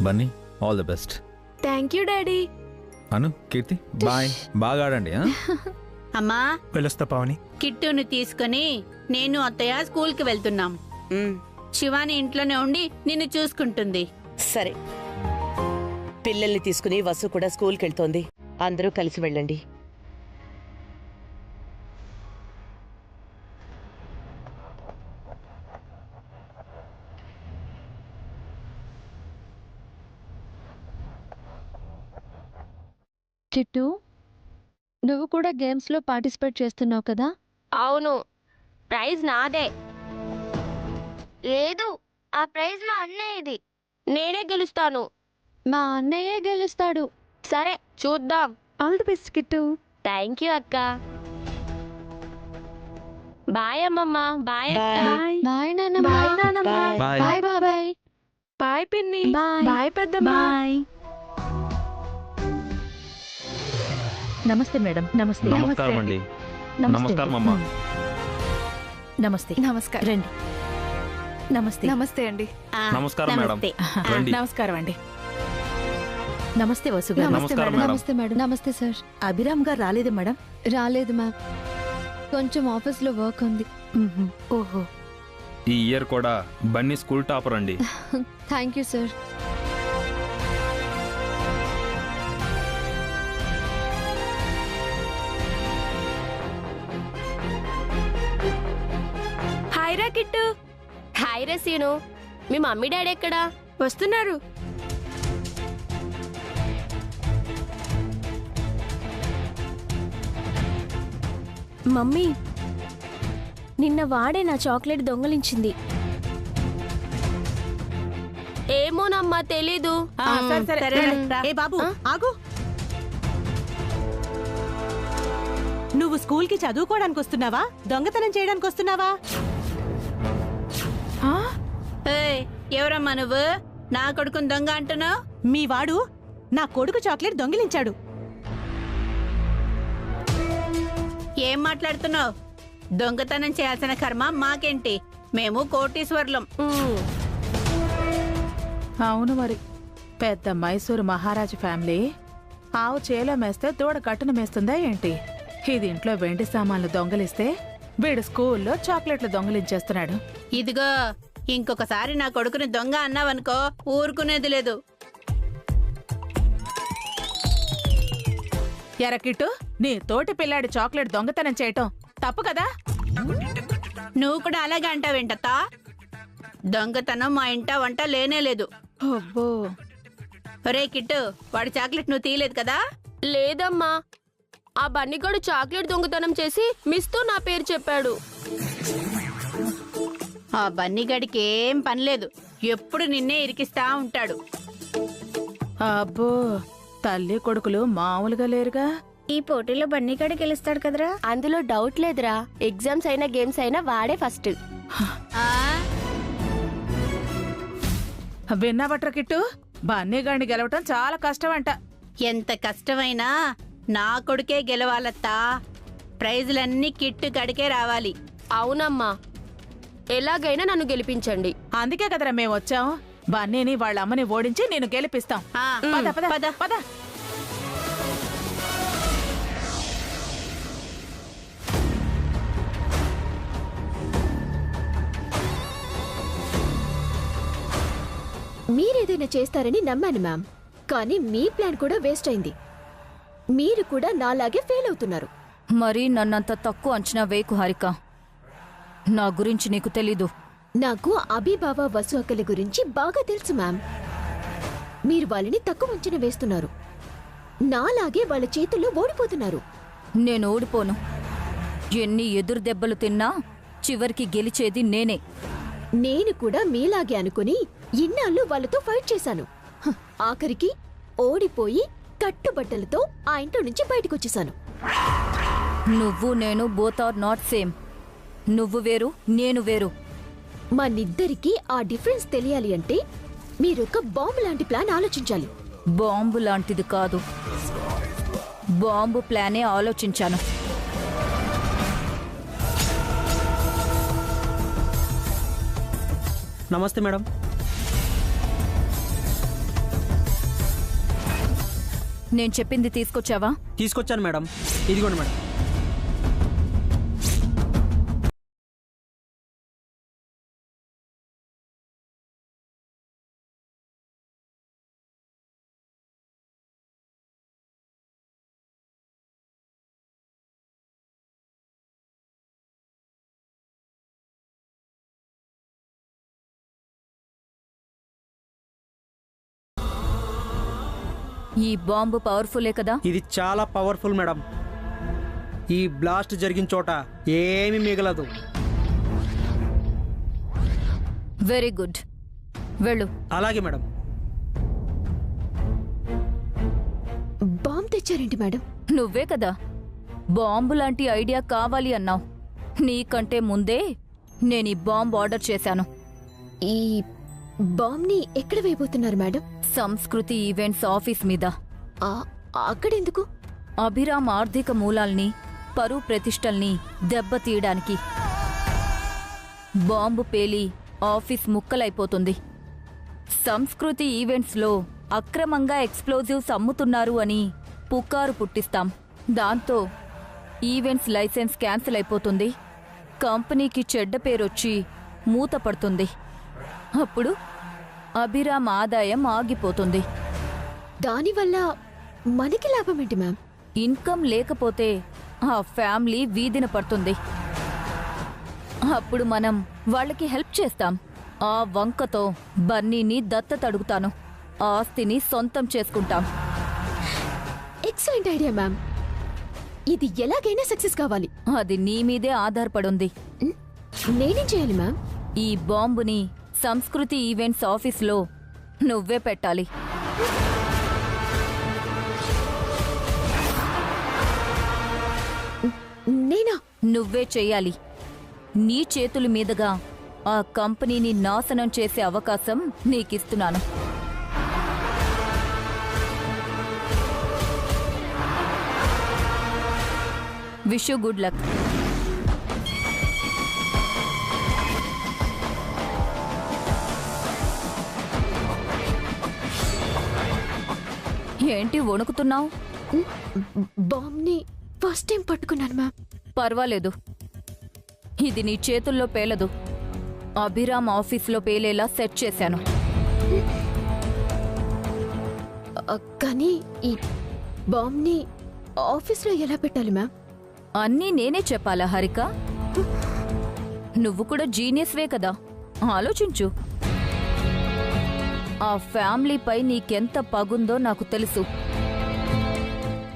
Bunny all the best. Thank you daddy. Anu Keerthi bye, బాగా ఆడండి. అమ్మా వెళ్ళొస్తా పావని. కిట్టును తీసుకుని నేను అత్తయ్య స్కూల్కి వెళ్తున్నాం. శివాని ఇంట్లోనే ఉండి నిన్ను చూసుకుంటుంది. సరే, పిల్లల్ని తీసుకుని వసు కూడా స్కూల్కి వెళ్తోంది. అందరూ కలిసి వెళ్ళండి. కిట్టు, నువ్వు కూడా గేమ్స్ లో పార్టిసిపేట్ చేస్తున్నావు కదా? అవును, ప్రైజ్ నాదే. లేదు, ఆ ప్రైజ్ మా అన్నయ్యది. నేనే గెలుస్తాను. మా అన్నయ్యే గెలుస్తాడు. సరే చూద్దాం. All the best Kittu. Thank you అక్క. బాయ్ అమ్మమ్మ. బాయ్ అక్క. బాయ్. బాయ్ నాన్నమ్మ. బాయ్ నాన్నమ్మ. బాయ్. బాయ్ బాబాయ్. బాయ్ పిన్ని. బాయ్ పెద్దమ్మ. బాయ్. నమస్తే మేడం. నమస్తే. నమస్కారం అండి. నమస్కారం అమ్మా. నమస్తే. నమస్కారం. రండి. నమస్తే. నమస్తే అండి. నమస్కారం మేడం. రండి. నమస్కారం అండి. నమస్తే వసు గారు. నమస్కారం మేడం. నమస్తే మేడం. నమస్తే సార్. అభిరామ్ గారు రాలేదు మేడం? రాలేదు మ్యామ్, కొంచెం ఆఫీస్ లో వర్క్ ఉంది. ఓహో. ఈ ఇయర్ కూడా బన్నీ స్కూల్ టాపర్ అండి. Thank you sir. హాయ్ రా కిట్టు. హాయ్ రే సీను. మీ మమ్మీ డాడీ ఎక్కడా? వస్తున్నారు. మమ్మీ, నిన్న వాడే నా చాక్లెట్ దొంగలించింది. ఏమోనమ్మా, తెలీదు. ఏ బాబు ఆగు. నువ్వు స్కూల్ కి చదువుకోవడానికి వస్తున్నావా, దొంగతనం చేయడానికి వస్తున్నావా? ఎవరమ్మా నువ్వు? నా కొడుకుని దొంగ అంటున్నావు? మీ వాడు నా కొడుకు చాక్లెట్ దొంగిలించాడు. ఏం మాట్లాడుతున్నావు? దొంగతనం చేయాల్సిన కర్మ మాకేంటి? మేము కోటీశ్వర్లం. అవును మరి, పెద్ద మైసూరు మహారాజు ఫ్యామిలీ. ఆవు చేలో మేస్తే దూడ కట్టును మేస్తుందా ఏంటి? ఇది ఇంట్లో వెండి సామాన్లు దొంగలిస్తే వీడు స్కూల్లో చాక్లెట్లు దొంగలించేస్తున్నాడు. ఇదిగో, ఇంకొకసారి నా కొడుకుని దొంగ అన్నావనుకో ఊరుకునేది లేదు. ఎరకిట్టు, నీ తోటి పిల్లాడి చాక్లెట్ దొంగతనం చేయటం తప్పు కదా? నువ్వు కూడా అలాగే అంటావేంటత్తా? దొంగతనం మా ఇంట వంట లేనే లేదు. అబ్బో. ఒరే కిట్టు, వాడి చాక్లెట్ నువ్వు తీయలేదు కదా? లేదమ్మా, ఆ బన్నీగాడు చాక్లెట్ దొంగతనం చేసి మిస్తో నా పేరు చెప్పాడు. ఆ బన్నీగడికి ఏం పనిలేదు, ఎప్పుడు నిన్నే ఇరికిస్తా ఉంటాడు. అబ్బో, తల్లి కొడుకులు మామూలుగా లేరుగా. ఈ పోటీలో బన్నీగాడు గెలుస్తాడు కదరా? అందులో డౌట్ లేదురా. ఎగ్జామ్స్ అయినా గేమ్స్ అయినా వాడే ఫస్ట్. విన్నావట్రా కిట్టు, బన్నీగాడిని గెలవటం చాలా కష్టమంట. ఎంత కష్టమైనా నా కొడుకే గెలవాలత్తా. ప్రైజులన్నీ కిట్టు గడికే రావాలి. అవునమ్మా, ఎలాగైనా నన్ను గెలిపించండి. అందుకే కదరా మేము వచ్చాం. బన్నీని వాళ్ళ అమ్మని ఓడించి నేను గెలిపిస్తాం. పద పద పద పద. మీరేదైనా చేస్తారని నమ్మాను మ్యామ్, కానీ మీ ప్లాన్ కూడా వేస్ట్ అయింది. మీరు కూడా నాలాగే ఫెయిల్ అవుతున్నారు. మరి నన్నంత తక్కువ అంచనా వేయకు హారిక. నా గురించి నీకు తెలీదు. నాకు అభిబావ వసు అక్కల గురించి బాగా తెలుసు మ్యామ్. మీరు వాళ్ళని తక్కువ అంచనా వేస్తున్నారు. నాలాగే వాళ్ళ చేతుల్లో ఓడిపోతున్నారు. నేను ఓడిపోను. ఎన్ని ఎదురు దెబ్బలు తిన్నా చివరికి గెలిచేది నేనే. నేను కూడా మీలాగే అనుకుని ఇన్నాళ్ళు వాళ్ళతో ఫైట్ చేశాను. ఆఖరికి ఓడిపోయి కట్టుబట్టలతో ఆ ఇంట్లో నుంచి బయటకొచ్చేశాను. నువ్వు నేను బోత్ ఆర్ నాట్ సేమ్. నువ్వు వేరు, నేను వేరు. మనిద్దరికీ ఆ డిఫరెన్స్ తెలియాలి అంటే మీరొక బాంబు లాంటి ప్లాన్ ఆలోచించాలి. బాంబు లాంటిది కాదు, బాంబు ప్లానే ఆలోచించాను. నమస్తే మేడం. నేను చెప్పింది తీసుకొచ్చావా? తీసుకొచ్చాను మేడం. ఇదిగోండి మేడం. ఈ బాంబు పవర్ఫుల్లే కదా? ఇది చాలా పవర్ఫుల్ మేడం. ఈ బ్లాస్ట్ జరిగిన చోట ఏమీ మిగలదు. వెరీ గుడ్, వెళ్ళు. అలాగే మేడం. Bomb తెచ్చారేంటి madam? నువ్వే కదా బాంబు లాంటి ఐడియా కావాలి అన్నావు. నీకంటే ముందే నేను ఈ బాంబు ఆర్డర్ చేశాను. ఈ బాంబ్ని ఎక్కడ వేయబోతున్నారు మేడం? సంస్కృతి ఈవెంట్స్ ఆఫీస్ మీద. అక్కడెందుకు? అభిరామ్ ఆర్థిక మూలాల్ని, పరువు ప్రతిష్టల్ని దెబ్బతీయడానికి. Bomb పేలి office ముక్కలైపోతుంది. సంస్కృతి ఈవెంట్స్లో అక్రమంగా ఎక్స్ప్లోజివ్స్ అమ్ముతున్నారు అని పుకారు పుట్టిస్తాం. దాంతో ఈవెంట్స్ లైసెన్స్ క్యాన్సిల్ అయిపోతుంది. కంపెనీకి చెడ్డ పేరొచ్చి మూతపడుతుంది. అప్పుడు అభిరామ్ ఆదాయం ఆగిపోతుంది. దానివల్ల మనకి లాభం ఏంటి మ్యామ్? ఇన్కమ్ లేకపోతే ఆ ఫ్యామిలీ వీధిన పడుతుంది. అప్పుడు మనం వాళ్ళకి హెల్ప్ చేస్తాం. ఆ వంకతో బన్నీని దత్తతడుగుతాను. ఆస్తిని సొంతం చేసుకుంటాం. Excellent idea ma'am. ఇది ఎలాగైనా సక్సెస్ కావాలి. అది నీ మీదే ఆధారపడుంది. నేనేం చేయాలి మ్యామ్? ఈ బాంబుని సంస్కృతి ఈవెంట్స్ ఆఫీస్లో నువ్వే పెట్టాలి. నేనా? నువ్వే చెయ్యాలి. నీ చేతుల మీదుగా ఆ కంపెనీని నాశనం చేసే అవకాశం నీకిస్తున్నాను. Wish you good luck. ఏంటి వణుకుతున్నావు? బాంబ్ని ఫస్ట్ టైం పట్టుకున్నాను మ్యామ్. పర్వాలేదు, ఇది నీ చేతుల్లో పేలదు. అభిరామ్ ఆఫీస్లో పేలేలా సెట్ చేశాను. కానీ ఈ బాంబ్ని ఆఫీస్లో ఎలా పెట్టాలి మ్యామ్? అన్నీ నేనే చెప్పాలా హరిక? నువ్వు కూడా జీనియస్వే కదా, ఆలోచించు. ఆ ఫ్యామిలీపై నీకెంత పగుందో నాకు తెలుసు.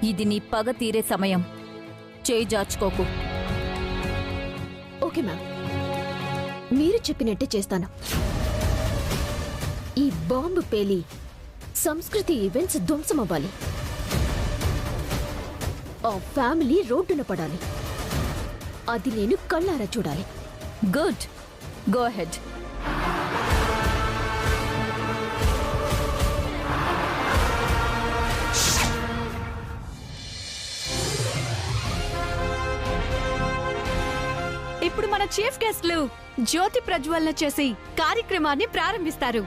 ఇది నీ పగ తీరే సమయం. చేయి జాచుకోకు. ఓకే మ్యామ్, మీరు చెప్పినట్టే చేస్తాను. ఈ బాంబు పేలి సంస్కృతి ఈవెంట్స్ ధ్వంసమవ్వాలి. ఆ ఫ్యామిలీ రోడ్డున పడాలి. అది నేను కళ్ళారా చూడాలి. Good, go ahead. ఇప్పుడు మన చీఫ్ గెస్ట్లు జ్యోతి ప్రజ్వలన చేసి కార్యక్రమాన్ని ప్రారంభిస్తారు.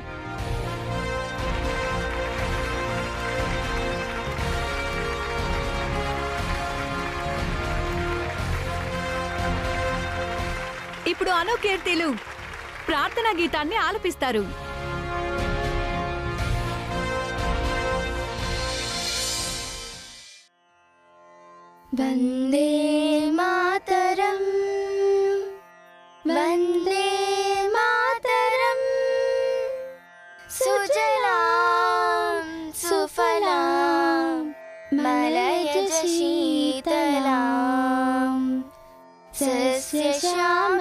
ఇప్పుడు అనుకీర్తిలు ప్రార్థనా గీతాన్ని ఆలపిస్తారు. వందే మాతరం, వందే మాతరం, సుజలాం సుఫలాం మలయజ శీతలాం సస్యశ్యామలాం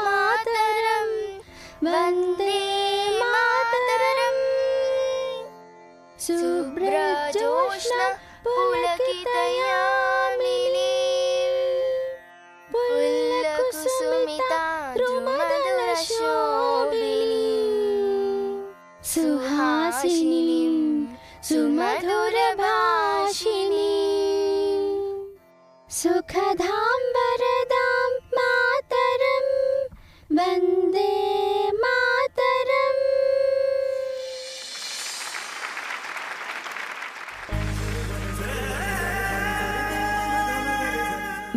మాతరం, వందే మాతరం, శుభ్రజోష్ణ పులకితయామినీ పుల్లకుసుమితా ద్రుమధురశోభినీ సుహాసినీం సుమధురభాషిణీ సుఖదాం వరదాం మాతరం, వందే మాతరం.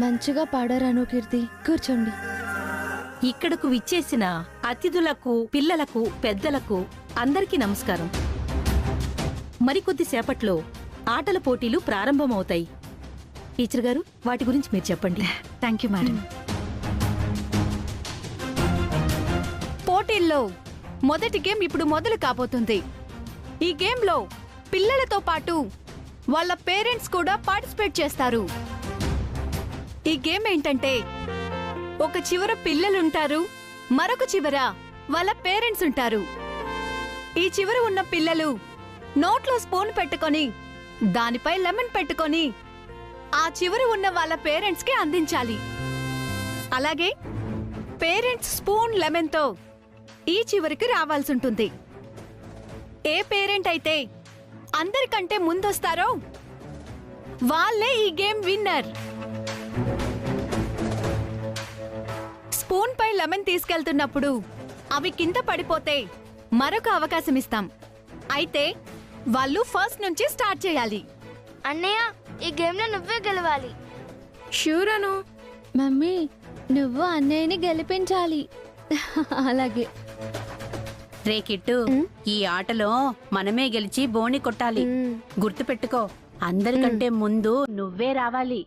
మంచిగా పాడారాను కీర్తి. కూర్చోండి. ఇక్కడకు విచ్చేసిన అతిథులకు, పిల్లలకు, పెద్దలకు అందరికీ నమస్కారం. మరికొద్ది సేపట్లో ఆటల పోటీలు ప్రారంభమవుతాయి. టీచర్ గారు, వాటి గురించి మీరు చెప్పండి. Thank you madam. పోటీల్లో మొదటి గేమ్ ఇప్పుడు మొదలు కాబోతుంది. ఈ గేమ్లో పిల్లలతో పాటు వాళ్ళ పేరెంట్స్ కూడా పార్టిసిపేట్ చేస్తారు. ఈ గేమ్ ఏంటంటే, ఒక చివర పిల్లలుంటారు, మరొక చివర వాళ్ళ పేరెంట్స్ ఉంటారు. ఈ చివర ఉన్న పిల్లలు నోట్లో స్పూన్ పెట్టుకొని దానిపై లెమన్ పెట్టుకొని ఆ చివర ఉన్న వాళ్ళ పేరెంట్స్ కి అందించాలి. అలాగే పేరెంట్స్ స్పూన్ లెమన్ తో ఈ చివరికి రావాల్సుంటుంది. ఏ పేరెంట్ అయితే అందరికంటే ముందొస్తారో వాళ్ళే ఈ గేమ్ విన్నర్. స్పూన్ పై లెమన్ తీసుకెళ్తున్నప్పుడు అవి కింద పడిపోతే మరొక అవకాశం ఇస్తాం. అయితే వాళ్ళు ఫస్ట్ నుంచి స్టార్ట్ చేయాలి. అన్నయ్య, ఈ గేమ్ లో నువ్వే గెలవాలి. షూర్ అను. మమ్మీ, నువ్వు అన్నయ్యని గెలిపించాలి. అలాగే. రే కిట్టు, ఈ ఆటలో మనమే గెలిచి బోని కొట్టాలి. గుర్తుపెట్టుకో, అందరికంటే ముందు నువ్వే రావాలి.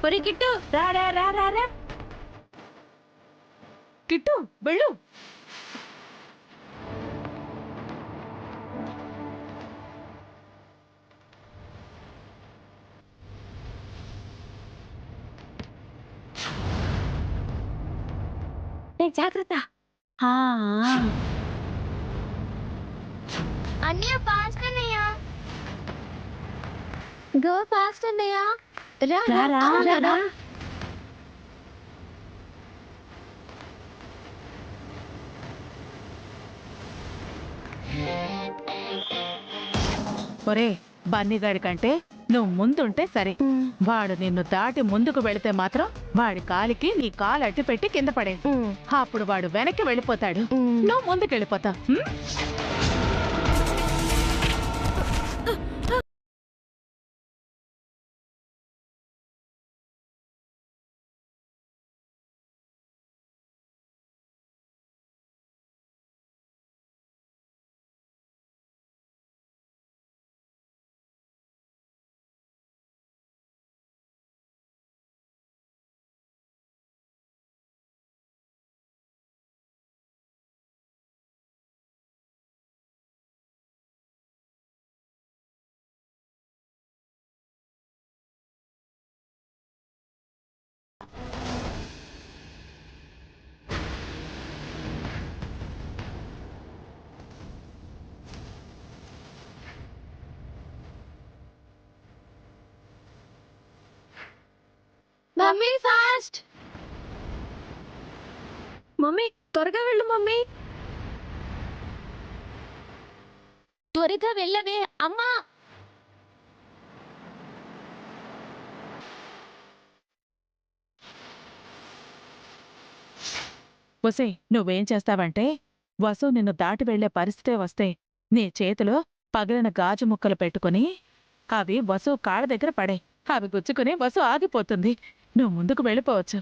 ఒరే కిట్టు, రా రా రా రా రా. కిట్టు, వెళ్ళు. జాగ్రత్త. అన్నయ్య, ఫాస్ట్ అన్నయ్య. గో ఫాస్ట్ అన్నయ్య. రా రా రా రా రా. ఒరే, బన్నీగాడి కంటే నువ్వు ముందుంటే సరే. వాడు నిన్ను దాటి ముందుకు వెళితే మాత్రం వాడి కాలికి నీ కాలు అట్టి పెట్టి కింద పడేది. అప్పుడు వాడు వెనక్కి వెళ్ళిపోతాడు, నువ్వు ముందుకు వెళ్ళిపోతావు. Mummy fast. మమ్మీ త్వరగా వెళ్ళు. మమ్మీ త్వరగా వెళ్ళవే. అమ్మా, ఒసే, నువ్వేం చేస్తావంటే, వసు నిన్ను దాటి వెళ్లే పరిస్థితే వస్తే నీ చేతిలో పగిలిన గాజు ముక్కలు పెట్టుకుని అవి వసు కాళ్ళ దగ్గర పడే. అవి గుచ్చుకుని వసు ఆగిపోతుంది. నువ్వు ముందుకు వెళ్ళిపోవచ్చు.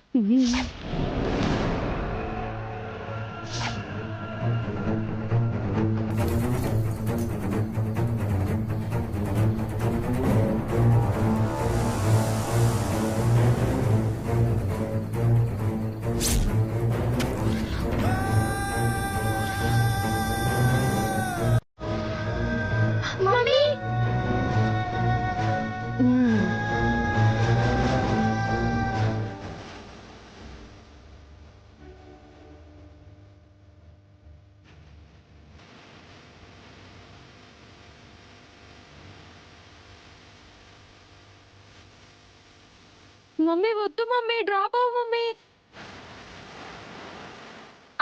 మమ్మీ వద్దు మమ్మీ, డ్రాప్ అవ్వు మమ్మీ.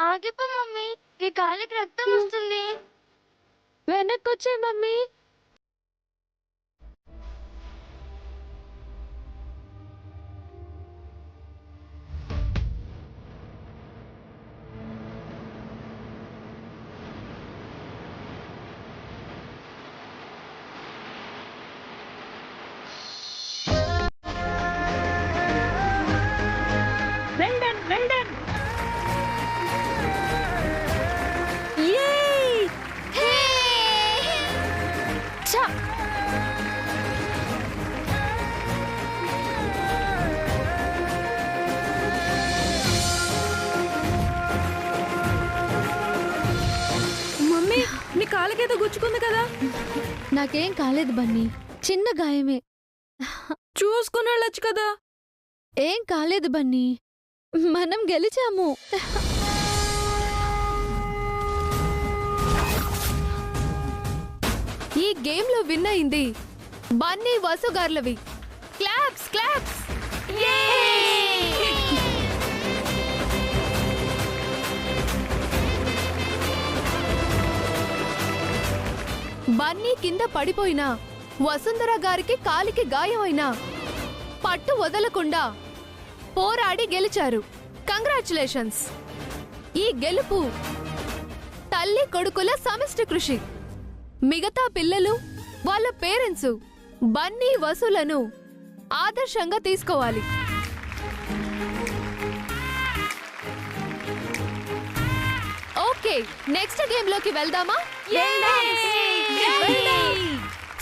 ఆగిపో మమ్మీ, నీ కాలికి రక్తం వస్తుంది. వెనక్కి వచ్చే మమ్మీ. మమ్మీ, నీ కాలికేదో గుచ్చుకుంది కదా. నాకేం కాలేదు బన్నీ, చిన్న గాయమే. చూసుకుని వెళ్ళొచ్చు కదా. ఏం కాలేదు బన్నీ, మనం గెలిచాము. ఈ గేమ్ లో విన్ అయింది బన్నీ వసు గార్లవి. Claps claps. బన్నీ కింద పడిపోయినా, వసుంధర గారికి కాలికి గాయమైనా పట్టు వదలకుండా పోరాడి గెలిచారు. కంగ్రాచులేషన్స్. ఈ గెలుపు తల్లి కొడుకుల సమిష్టి కృషి. మిగతా పిల్లలు, వాళ్ళ పేరెంట్స్ బన్నీ వసులను ఆదర్శంగా తీసుకోవాలి. ఓకే, నెక్స్ట్ గేమ్ లోకి వెళ్దామా?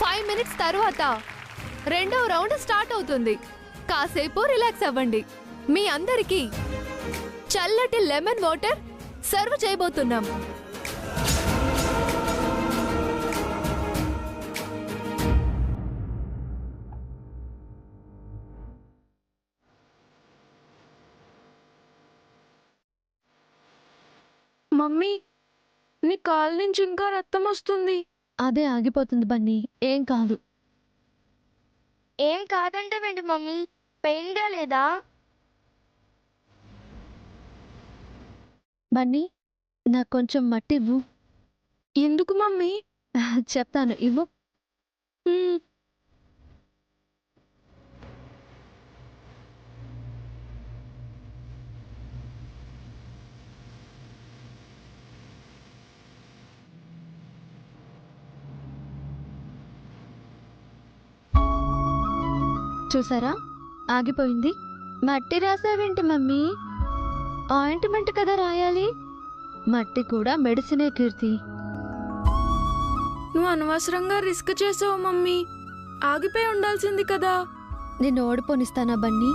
5 మినిట్స్ తర్వాత రెండవ రౌండ్ స్టార్ట్ అవుతుంది. కాసేపు రిలాక్స్ అవ్వండి. మీ అందరికీ చల్లటి లెమన్ వాటర్ సర్వ్ చేయబోతున్నాం. మమ్మీ, నీ కాలు నుంచి ఇంకా రక్తం వస్తుంది. అదే ఆగిపోతుంది బన్నీ, ఏం కాదు. ఏం కాదంటే వెండి మమ్మీ, పెయిన్ గా లేదా? బన్నీ, నాకు కొంచెం మట్టి ఇవ్వు. ఎందుకు మమ్మీ? చెప్తాను, ఇవ్వు. చూసారా, ఆగిపోయింది. మట్టి రాసావేంటి మమ్మీ? ఆయింట్మెంట్ కదా రాయాలి. మట్టి కూడా మెడిసినే కీర్తి. నువ్వు అనవసరంగా రిస్క్ చేసావు మమ్మీ. ఆగిపోయి ఉండాల్సింది కదా. నిన్ను ఓడిపోనిస్తానా బన్నీ?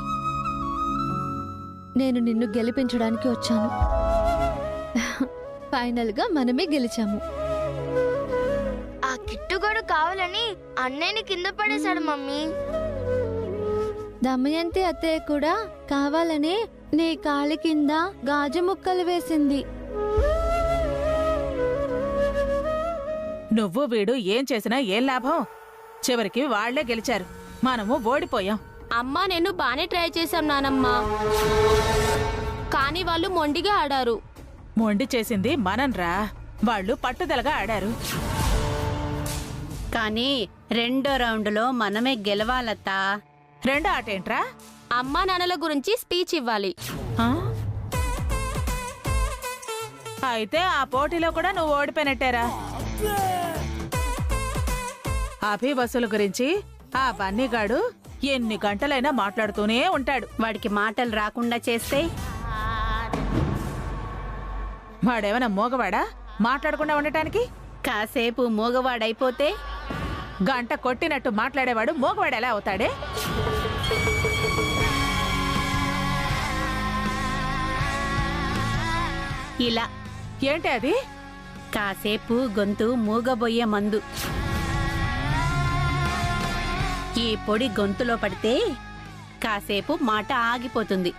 నేను నిన్ను గెలిపించడానికి వచ్చాను. ఫైనల్ గా మనమే గెలిచాము. ఆ కిట్టుగాడు కావాలని అన్నయ్యని కింద పడేశాడు మమ్మీ. దమయంతి అత్తయ్య కూడా కావాలని నీ కాలి కింద గాజు ముక్కలు వేసింది. నువ్వు వీడు ఏం చేసినా ఏం లాభం? చివరికి వాళ్లే గెలిచారు, మనము ఓడిపోయాం. అమ్మా, నేను బానే ట్రై చేశాం నానమ్మా, కానీ వాళ్ళు మొండిగా ఆడారు. మొండి చేసింది మనంరా, వాళ్ళు పట్టుదలగా ఆడారు. కానీ రెండో రౌండ్లో మనమే గెలవాలత్తా. రెండో ఆటేంట్రా? అమ్మా నాన్నల గురించి స్పీచ్ ఇవ్వాలి. అయితే ఆ పోటీలో కూడా నువ్వు ఓడిపోయినట్టేరా. అభివసుల గురించి ఆ బన్నీగాడు ఎన్ని గంటలైనా మాట్లాడుతూనే ఉంటాడు. వాడికి మాటలు రాకుండా చేస్తే? వాడేమైనా మోగవాడా మాట్లాడకుండా ఉండటానికి? కాసేపు మోగవాడైపోతే? గంట కొట్టినట్టు మాట్లాడేవాడు మోగవాడు ఎలా అవుతాడే? ఇలా. ఏంటి అది? కాసేపు గొంతు మూగబోయే మందు. ఈ పొడి గొంతులో పడితే కాసేపు మాట ఆగిపోతుంది.